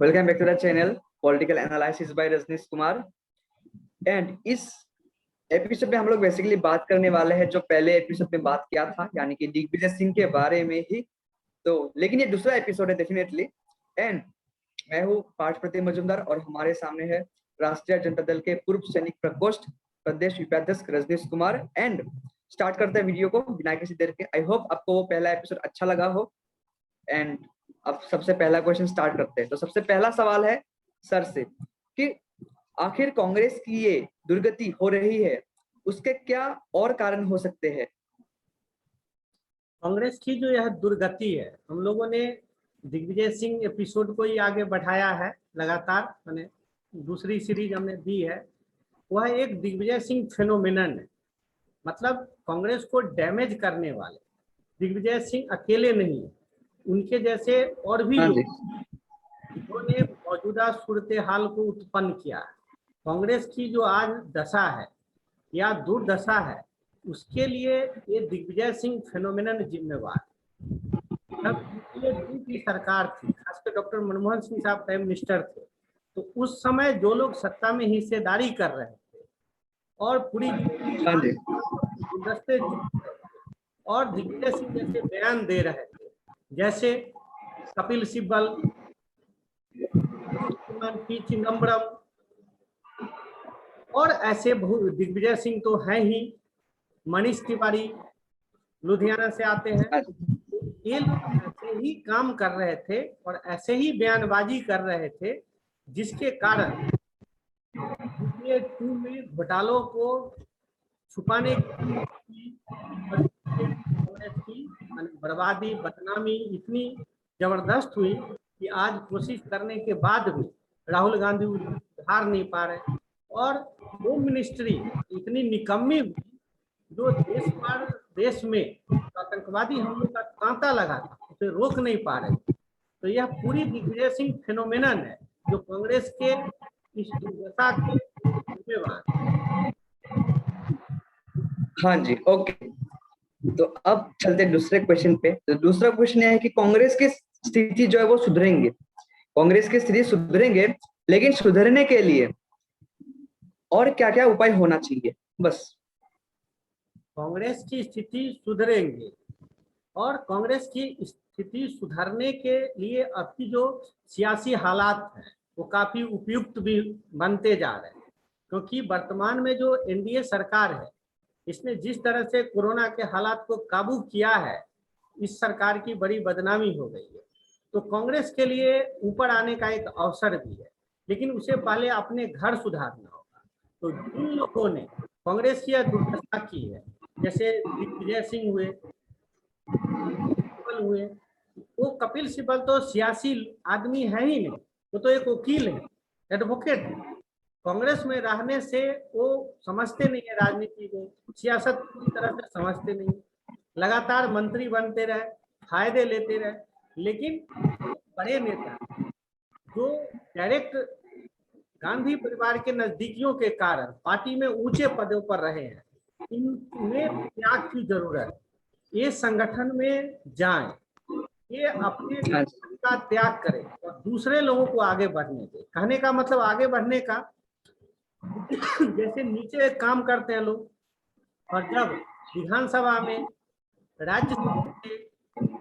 Welcome back to the channel political analysis by Rajneesh Kumar. And इस episode में हम लोग बेसिकली बात करने वाले हैं जो पहले एपिसोड में बात किया था, यानी कि दिग्विजय सिंह के बारे में ही। तो लेकिन ये दूसरा एपिसोड है डेफिनेटली। एंड मैं हूँ पार्थ प्रतिम मजूमदार और हमारे सामने है राष्ट्रीय जनता दल के पूर्व सैनिक प्रकोष्ठ प्रदेश उपाध्यक्ष रजनीश कुमार। एंड स्टार्ट करते हैं वीडियो को बिना किसी देर के। आई होप आपको वो पहला एपिसोड अच्छा लगा हो। एंड अब सबसे पहला क्वेश्चन स्टार्ट करते हैं। तो सबसे पहला सवाल है सर से कि आखिर कांग्रेस की ये दुर्गति हो रही है, उसके क्या और कारण हो सकते हैं? कांग्रेस की जो यह दुर्गति है, हम लोगों ने दिग्विजय सिंह एपिसोड को ही आगे बढ़ाया है लगातार, मैंने दूसरी सीरीज हमने दी है। वह एक दिग्विजय सिंह फेनोमेनन है, मतलब कांग्रेस को डैमेज करने वाले दिग्विजय सिंह अकेले नहीं है, उनके जैसे और भी लोग जिन्होंने मौजूदा सूरत हाल को उत्पन्न किया है। कांग्रेस की जो आज दशा है या दुर्दशा है, उसके लिए ये दिग्विजय सिंह फेनोमेनन जिम्मेवार। जब यूपीए की सरकार थी, खासकर डॉक्टर मनमोहन सिंह साहब प्राइम मिनिस्टर थे, तो उस समय जो लोग सत्ता में हिस्सेदारी कर रहे थे और पूरी गुलदस्ते और दिग्विजय सिंह जैसे बयान दे रहे थे, जैसे कपिल सिब्बल, पी चिदम्बरम और ऐसे दिग्विजय सिंह तो हैं ही, मनीष तिवारी लुधियाना से आते हैं। ये लोग ऐसे ही काम कर रहे थे और ऐसे ही बयानबाजी कर रहे थे, जिसके कारण यूपीए 2 में घोटालों को छुपाने की बर्बादी बदनामी इतनी जबरदस्त हुई कि आज कोशिश करने के बाद भी राहुल गांधी उधार नहीं पा रहे। और होम मिनिस्ट्री इतनी निकम्मी हुई जो देश में आतंकवादी हमलों का तांता लगा था, उसे रोक नहीं पा रहे। तो यह पूरी दिग्विजय सिंह फेनोमेनन है जो कांग्रेस के इस दुर्दशा के जिम्मेवार। हाँ जी, ओके। तो अब चलते दूसरे क्वेश्चन पे। तो दूसरा क्वेश्चन यह है कि कांग्रेस की स्थिति जो है वो सुधरेंगे, कांग्रेस की स्थिति सुधरेंगे, लेकिन सुधरने के लिए और क्या क्या उपाय होना चाहिए? बस कांग्रेस की स्थिति सुधरेंगे और कांग्रेस की स्थिति सुधरने के लिए अभी जो सियासी हालात हैं वो काफी उपयुक्त भी बनते जा रहे हैं, क्योंकि वर्तमान में जो एनडीए सरकार है, इसने जिस तरह से कोरोना के हालात को काबू किया है, इस सरकार की बड़ी बदनामी हो गई है। तो कांग्रेस के लिए ऊपर आने का एक अवसर भी है, लेकिन उसे पहले अपने घर सुधारना होगा। तो जिन लोगों ने कांग्रेस की दुर्दशा की है, जैसे दिग्विजय सिंह हुए, वो कपिल सिब्बल तो सियासी आदमी है ही नहीं, वो तो एक वकील है, एडवोकेट है। कांग्रेस में रहने से वो समझते नहीं है राजनीति को, सियासत पूरी तरह से समझते नहीं, लगातार मंत्री बनते रहे, फायदे लेते रहे। लेकिन बड़े नेता जो डायरेक्ट गांधी परिवार के नजदीकियों के कारण पार्टी में ऊंचे पदों पर रहे हैं, इनमें त्याग की जरूरत है। ये संगठन में जाएं, ये अपने का त्याग करें और दूसरे लोगों को आगे बढ़ने दें। कहने का मतलब आगे बढ़ने का, जैसे नीचे काम करते हैं लोग, और जब विधानसभा में, राज्यसभा में,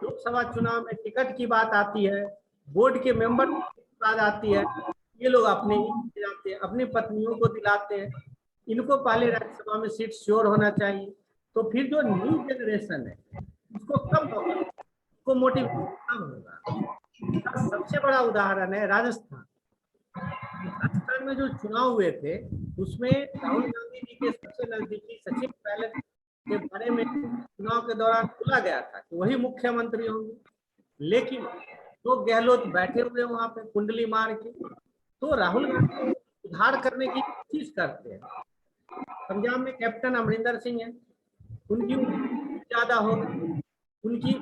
लोकसभा चुनाव में टिकट की बात आती है, बोर्ड के मेंबर की बात आती है, ये लोग अपने जाते हैं, अपनी पत्नियों को दिलाते हैं। इनको पहले राज्यसभा में सीट श्योर होना चाहिए। तो फिर जो न्यू जनरेशन है उसको कब होगा, उसको मोटिवेशन कब होगा? सबसे बड़ा उदाहरण है राजस्थान। राजस्थान में जो चुनाव हुए थे, उसमें राहुल गांधी जी के सबसे नजदीकी सचिन पायलट के बारे में चुनाव के दौरान बोला गया था कि वही मुख्यमंत्री होंगे, लेकिन तो गहलोत बैठे हुए वहां पे कुंडली मार के। तो राहुल गांधी सुधार करने की कोशिश करते हैं। पंजाब में कैप्टन अमरिंदर सिंह है, उनकी ज्यादा हो गई, उनकी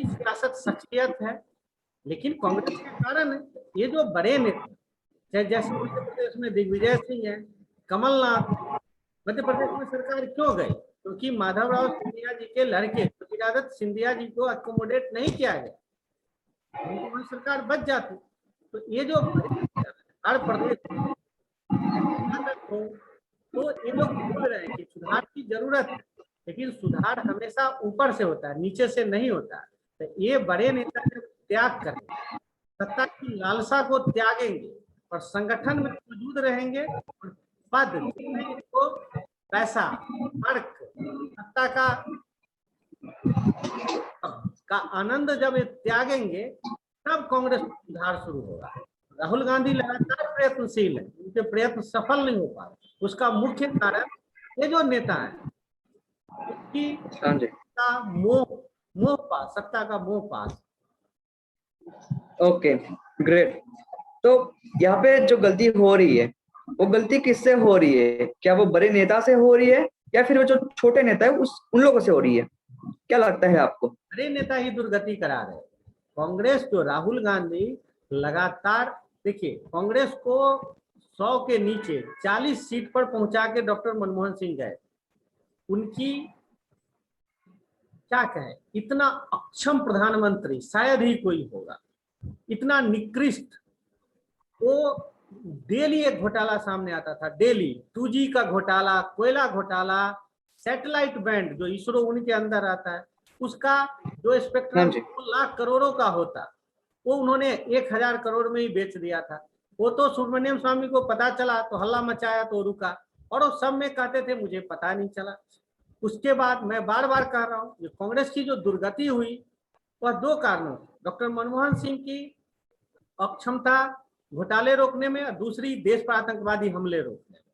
सियासत शख्सियत है, लेकिन कांग्रेस के कारण है। ये जो बड़े नेता जैसे मध्य प्रदेश में दिग्विजय सिंह है, कमलनाथ, मध्य प्रदेश में सरकार क्यों गई? क्योंकि माधवराव सिंधिया जी के लड़के ज्योतिरादित्य सिंधिया जी को अकोमोडेट नहीं किया गया, उनकी वहां सरकार बच जाती। तो ये जो हर प्रदेश हो, तो ये लोग बोल रहे हैं कि सुधार की जरूरत है, लेकिन सुधार हमेशा ऊपर से होता है, नीचे से नहीं होता। तो ये बड़े नेता जब त्याग करेंगे, सत्ता की लालसा को त्यागेंगे और संगठन में मौजूद रहेंगे, और पद जिसमें इनको पैसा, अर्क, सत्ता का आनंद जब ये त्यागेंगे, तब कांग्रेस में सुधार शुरू होगा। राहुल गांधी लगातार प्रयत्नशील है, उनके प्रयत्न सफल नहीं हो पा रहे। उसका मुख्य कारण ये जो नेता है उसकी मोह पास, सत्ता का मोह पास। Okay, great. तो यहाँ पे जो गलती हो रही है वो गलती किससे हो रही है? क्या वो बड़े नेता से हो रही है या फिर वो जो छोटे नेता है उन लोगों से हो रही है? क्या लगता है आपको? बड़े नेता ही दुर्गति करा रहे। कांग्रेस जो राहुल गांधी लगातार, देखिए कांग्रेस को 100 के नीचे 40 सीट पर पहुंचा के डॉक्टर मनमोहन सिंह गए। उनकी क्या कहें, इतना अक्षम प्रधानमंत्री शायद ही कोई होगा, इतना निकृष्ट। वो डेली एक घोटाला सामने आता था, डेली 2G का घोटाला, कोयला घोटाला, सैटेलाइट बैंड जो इसरो उनके अंदर आता है, उसका जो स्पेक्ट्रम 2 लाख करोड़ों का होता, वो उन्होंने 1000 करोड़ में ही बेच दिया था। वो तो सुब्रमण्यम स्वामी को पता चला तो हल्ला मचाया तो रुका, और वो सब में कहते थे मुझे पता नहीं चला। उसके बाद मैं बार बार कह रहा हूँ, कांग्रेस की जो दुर्गति हुई वह 2 कारणों, डॉक्टर मनमोहन सिंह की अक्षमता घोटाले रोकने में, और दूसरी देश पर आतंकवादी हमले रोकने में।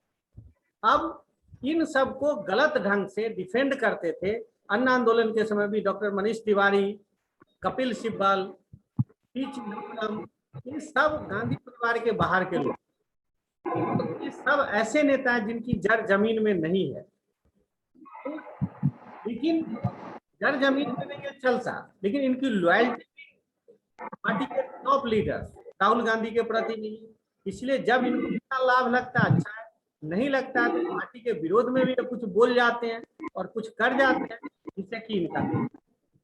अब इन सबको गलत ढंग से डिफेंड करते थे। अन्ना आंदोलन के समय भी डॉक्टर मनीष तिवारी, कपिल सिब्बल, पी चिदम्बरम, ये सब गांधी परिवार के बाहर के लोग, ये सब ऐसे नेता हैं जिनकी जड़ जमीन में नहीं है। लेकिन जड़ जमीन में नहीं है चलता, लेकिन इनकी लॉयल्टी पार्टी के टॉप लीडर राहुल गांधी के प्रति नहीं। इसलिए जब इनको इतना लाभ लगता है अच्छा है, नहीं लगता तो पार्टी के विरोध में भी कुछ बोल जाते हैं और कुछ कर जाते हैं, जिससे कि इनका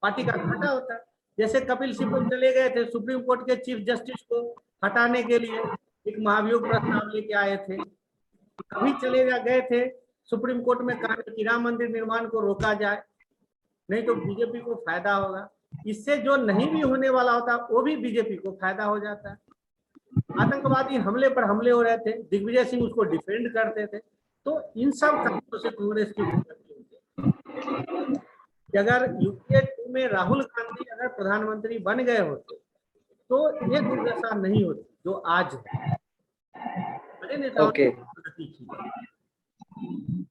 पार्टी का घाटा होता है। जैसे कपिल सिब्बल चले गए थे सुप्रीम कोर्ट के चीफ जस्टिस को हटाने के लिए, एक महाभियोग प्रस्ताव लेके आए थे। कभी चले गए थे सुप्रीम कोर्ट में, कहा कि राम मंदिर निर्माण को रोका जाए, नहीं तो बीजेपी को फायदा होगा। इससे जो नहीं भी होने वाला होता वो भी बीजेपी को फायदा हो जाता है। आतंकवादी हमले पर हमले हो रहे थे, दिग्विजय सिंह उसको डिफेंड करते थे। तो इन सब कारणों से कांग्रेस की अगर यूपीए 2 में राहुल गांधी अगर प्रधानमंत्री बन गए होते तो ये दुर्दशा नहीं होती जो आज है। बड़े नेताओं ओके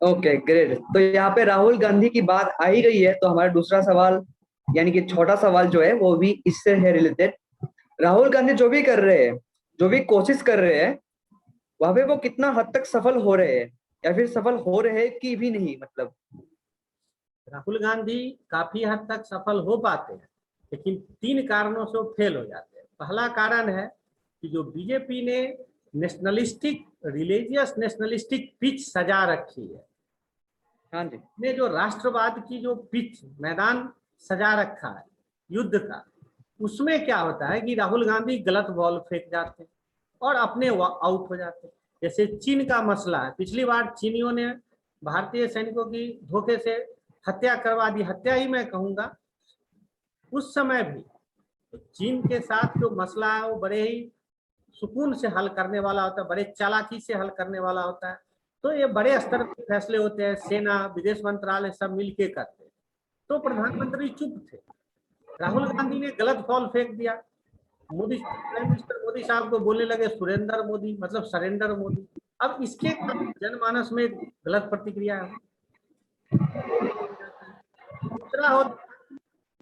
ओके, ग्रेट। तो यहाँ पे राहुल गांधी की बात आ ही गई है, तो हमारा दूसरा सवाल यानी कि छोटा सवाल जो है वो भी इससे है रिलेटेड। राहुल गांधी जो भी कर रहे हैं, जो भी कोशिश कर रहे हैं, वहां पे वो कितना हद तक सफल हो रहे हैं या फिर सफल हो रहे कि भी नहीं? मतलब राहुल गांधी काफी हद तक सफल हो पाते हैं, लेकिन 3 कारणों से वो फेल हो जाते हैं। पहला कारण है कि जो बीजेपी ने नेशनलिस्टिक, रिलीजियस नेशनलिस्टिक पिच सजा रखी है, हाँ जी, ने जो राष्ट्रवाद की जो पिच मैदान सजा रखा है युद्ध का, उसमें क्या होता है कि राहुल गांधी गलत बॉल फेंक जाते हैं और अपने आउट हो जाते हैं। जैसे चीन का मसला है, पिछली बार चीनियों ने भारतीय सैनिकों की धोखे से हत्या करवा दी, हत्या ही मैं कहूंगा। उस समय भी चीन के साथ जो मसला है वो बड़े ही सुकून से हल करने वाला होता है, बड़े चालाकी से हल करने वाला होता है। तो ये बड़े स्तर पर फैसले होते हैं, सेना, विदेश मंत्रालय सब मिलके करते हैं। तो प्रधानमंत्री चुप थे, राहुल गांधी ने गलत बॉल फेंक दिया। मोदी, प्राइम मिनिस्टर मोदी साहब को बोलने लगे सुरेंद्र मोदी, मतलब सरेंडर मोदी। अब इसके जनमानस में गलत प्रतिक्रिया है। दूसरा हो,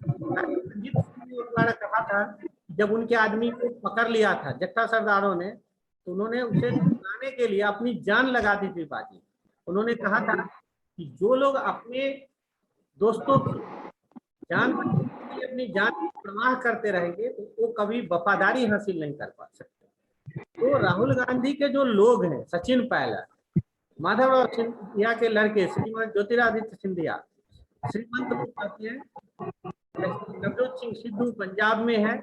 रंजीत सिंह द्वारा कहा था, जब उनके आदमी को पकड़ लिया था जट्टा सरदारों ने, तो उन्होंने उसे छुड़ाने के लिए अपनी जान लगा दी थी बाजी। उन्होंने कहा था कि जो लोग अपने दोस्तों की जान अपनी जान की परवाह करते रहेंगे तो वो कभी वफादारी हासिल नहीं कर पा सकते। तो राहुल गांधी के जो लोग हैं, सचिन पायलट, माधवराव सिंधिया के लड़के श्रीमान ज्योतिरादित्य सिंधिया, श्रीमंत मुखर्जी हैं, नवजोत सिंह सिद्धू पंजाब में है,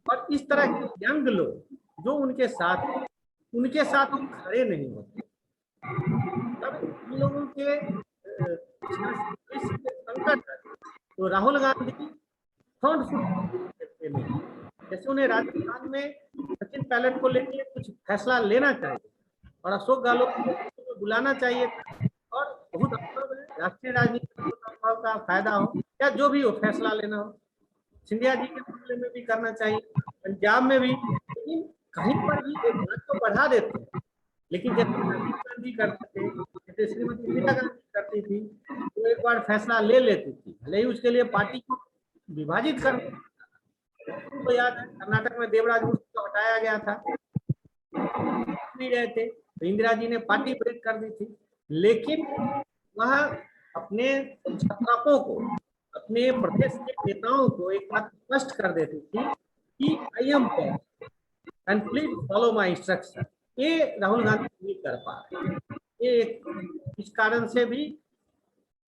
और इस तरह के यंग लोग जो उनके साथ वो खड़े नहीं होते। तब इन लोगों के संकट है, तो राहुल गांधी फ्रंट फुट नहीं, जैसे उन्हें राजस्थान में सचिन पायलट को लेकर कुछ फैसला लेना चाहिए और अशोक गहलोत को बुलाना चाहिए और बहुत अनुभव है, राष्ट्रीय राजनीति में अनुभव का फायदा हो या जो भी हो फैसला लेना हो, सिंधिया जी के मामले में भी करना चाहिए, पंजाब में भी। लेकिन कहीं पर भी एक बात को बढ़ा देते हैं, लेकिन जैसे राजीव गांधी करते थे, जैसे श्रीमती इंदिरा गांधी करती थी, वो एक बार फैसला ले लेती थी, भले ही उसके लिए पार्टी को विभाजित कर, तो याद है कर्नाटक में देवराज मूर्ति को हटाया गया था, नहीं रहे थे, तो इंदिरा जी ने पार्टी ब्रेक कर दी थी। लेकिन वह अपने छात्रों को, अपने प्रदेश के नेताओं को एक बात स्पष्ट कर देती थी कि I am and please follow my instruction. ये राहुल गांधी नहीं कर पा रहे, ये इस कारण से भी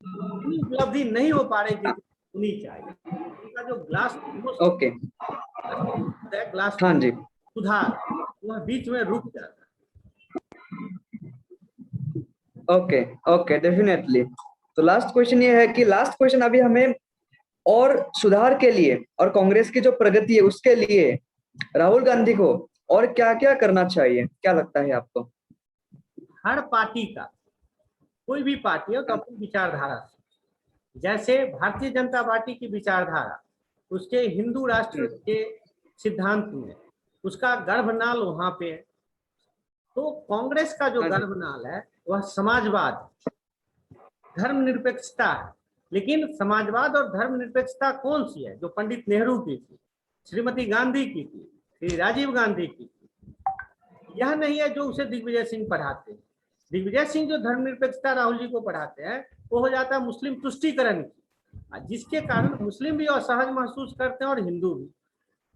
उपलब्धि नहीं हो पा रही होनी चाहिए। उनका जो ग्लास ओके ग्लास हाँ जी सुधार वह बीच में रुक जाता है। Okay okay definitely. तो लास्ट क्वेश्चन ये है कि लास्ट क्वेश्चन अभी हमें और सुधार के लिए और कांग्रेस की जो प्रगति है उसके लिए राहुल गांधी को और क्या क्या करना चाहिए, क्या लगता है आपको? हर पार्टी का, कोई भी पार्टी हो तो अपनी विचारधारा से, जैसे भारतीय जनता पार्टी की विचारधारा उसके हिंदू राष्ट्र के सिद्धांत में उसका गर्भनाल वहां पे है, तो कांग्रेस का जो गर्भनाल है वह समाजवाद, धर्मनिरपेक्षता है। लेकिन समाजवाद और धर्मनिरपेक्षता कौन सी है? जो पंडित नेहरू की थी, श्रीमती गांधी की थी, श्री राजीव गांधी की थी। यह नहीं है जो उसे दिग्विजय सिंह पढ़ाते हैं। दिग्विजय सिंह जो धर्मनिरपेक्षता राहुल जी को पढ़ाते हैं वो हो जाता है मुस्लिम तुष्टीकरण की, जिसके कारण मुस्लिम भी असहज महसूस करते हैं और हिंदू भी।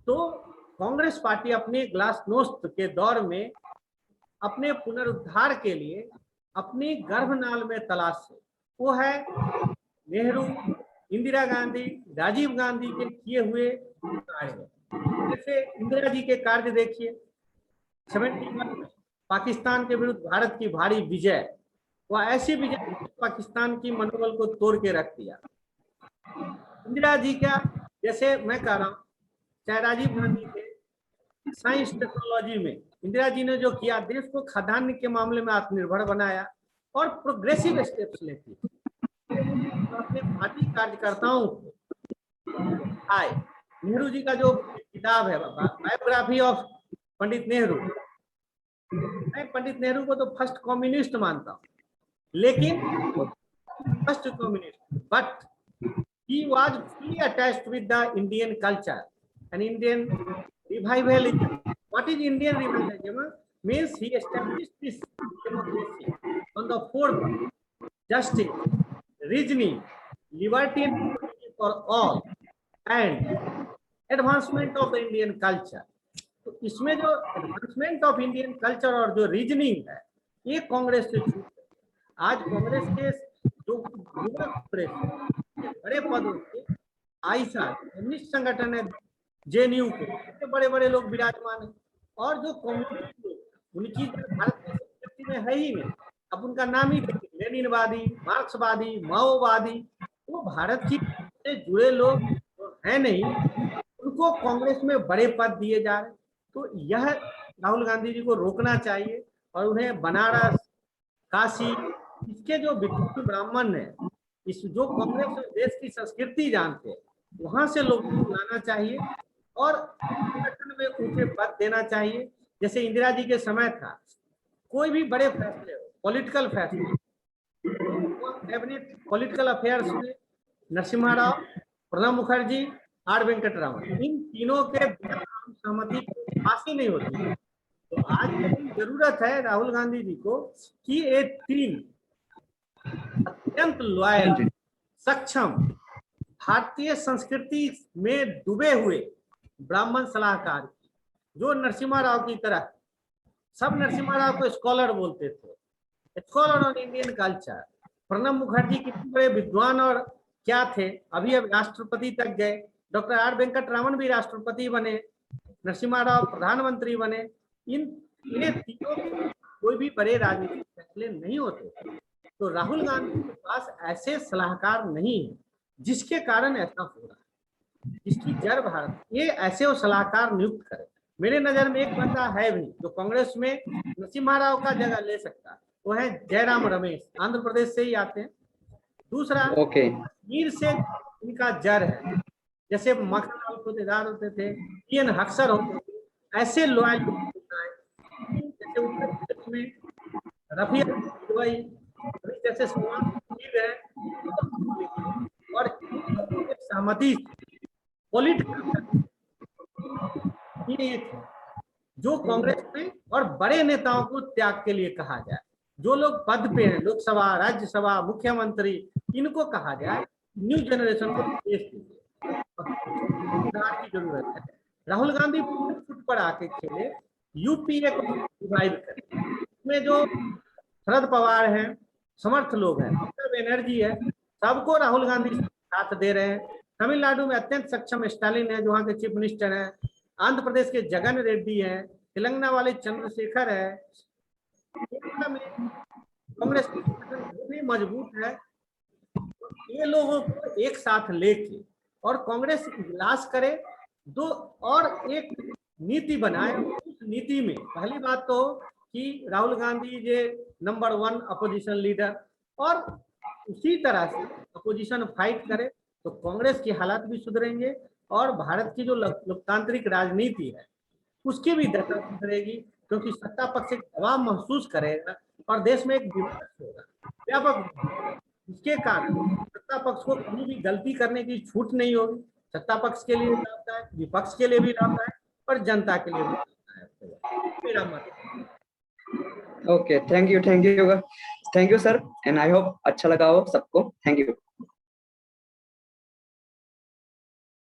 तो कांग्रेस पार्टी अपने ग्लासनोस्त के दौर में अपने पुनरुद्धार के लिए अपनी गर्भनाल में तलाश है, वो है नेहरू, इंदिरा गांधी, राजीव गांधी के किए हुए कार्य। जैसे इंदिरा जी के कार्य देखिए, 71 में पाकिस्तान के विरुद्ध भारत की भारी विजय, वह ऐसी विजय पाकिस्तान की मनोबल को तोड़ के रख दिया। इंदिरा जी का, जैसे मैं कह रहा हूँ, चाहे राजीव गांधी के साइंस टेक्नोलॉजी में इंदिरा जी ने जो किया, देश को खाद्यान्न के मामले में आत्मनिर्भर बनाया और प्रोग्रेसिव स्टेप्स लेती थी। तो अपने पार्टी कार्यकर्ताओं को आए, नेहरू जी का जो किताब है बायोग्राफी ऑफ पंडित नेहरू, मैं पंडित नेहरू को तो फर्स्ट कम्युनिस्ट मानता हूँ, लेकिन first communist, but he was fully attached with the Indian culture and Indian revivalism. What is Indian revivalism? Means he established this democracy on the four pillars: justice, reasoning, liberty and equality for all, and advancement of the Indian culture. तो इसमें जो advancement of Indian culture और जो reasoning है, ये कांग्रेस से छूट है। आज कांग्रेस के जो युवा कांग्रेस बड़े पदों के आईसा कम्युनिस्ट संगठन है, जेएनयू के बड़े बड़े लोग विराजमान है, और जो कम्युनिस्ट लोग उनकी भारत की संस्कृति में है ही नहीं। अब उनका नाम ही देखिए, लेनिनवादी, मार्क्सवादी, माओवादी, वो भारत की से जुड़े लोग है नहीं, उनको कांग्रेस में बड़े पद दिए जा रहे। तो यह राहुल गांधी जी को रोकना चाहिए और उन्हें बनारस, काशी, इसके जो विद्वान ब्राह्मण है, इस जो कांग्रेस और देश की संस्कृति जानते हैं, वहां से लोगों को लाना चाहिए और संगठन में ऊंचे पद देना चाहिए। जैसे इंदिरा जी के समय था, कोई भी बड़े फैसले हो, पॉलिटिकल फैसले, कैबिनेट पॉलिटिकल अफेयर्स में नरसिम्हा राव, प्रणब मुखर्जी, आर वेंकट रामन, इन तीनों के सहमति पास ही नहीं होती। तो आज जरूरत है राहुल गांधी जी को कि ये तीन अत्यंत लॉयल, सक्षम, भारतीय संस्कृति में डूबे हुए ब्राह्मण सलाहकार, जो नरसिम्हा राव की तरह, सब नरसिम्हा राव को स्कॉलर बोलते थे, scholar on Indian culture. Pranab Mukherjee कितने बड़े विद्वान और क्या थे, अभी अब राष्ट्रपति तक गए। डॉक्टर आर वेंकट रामन भी राष्ट्रपति बने, नरसिम्हा राव प्रधानमंत्री बने, इन तीनों कोई भी बड़े राजनीतिक फैसले नहीं होते। तो राहुल गांधी के पास ऐसे सलाहकार नहीं है जिसके कारण ऐसा हो रहा है, जिसकी जड़ भारत, ये ऐसे वो सलाहकार नियुक्त करे। मेरे नजर में एक बंदा है भी जो कांग्रेस में नरसिम्हा राव का जगह ले सकता है, वो है जयराम रमेश, आंध्र प्रदेश से ही आते हैं। दूसरा, कश्मीर से इनका जड़ है, जैसे मखनलाल खुदेदार होते थे, पीएन हक्सर होते थे, ऐसे लॉयल जैसे उत्तर प्रदेश में रफी जैसे है, और सहमति पॉलिटिकल जो कांग्रेस में और बड़े नेताओं को त्याग के लिए कहा जाए, जो लोग पद पे हैं, लोकसभा, राज्यसभा, मुख्यमंत्री, इनको कहा जाए न्यू जनरेशन को देश दीजिए, सुधार की जरूरत है। राहुल गांधी फुट पर आके खेले, यूपीए को रिवाइव करें। इसमें जो शरद पवार हैं, समर्थ लोग हैं, ममता बनर्जी है, सबको राहुल गांधी साथ दे रहे हैं। तमिलनाडु में अत्यंत सक्षम स्टालिन है जो वहां के चीफ मिनिस्टर हैं, आंध्र प्रदेश के जगन रेड्डी है, तेलंगाना वाले चंद्रशेखर है, कांग्रेस भी मजबूत है। ये लोगों को एक साथ लेके और कांग्रेस इजलास करे, दो और एक नीति बनाए। उस नीति में पहली बात तो कि राहुल गांधी जे नंबर 1 अपोजिशन लीडर, और उसी तरह से अपोजिशन फाइट करे तो कांग्रेस की हालात भी सुधरेंगे और भारत की जो लोकतांत्रिक राजनीति है उसकी भी दशा सुधरेगी, क्योंकि सत्ता पक्ष एक दबाव महसूस करेगा और देश में एक विमर्श होगा व्यापक। इसके कारण सत्ता पक्ष को कभी भी गलती करने की छूट नहीं होगी। सत्ता पक्ष के लिए लाभदायक, विपक्ष के लिए भी लाभदायक और जनता के लिए भी लाभदायक, मेरा मत। Okay, thank you sir, and I hope अच्छा लगा हो सबको। Thank you.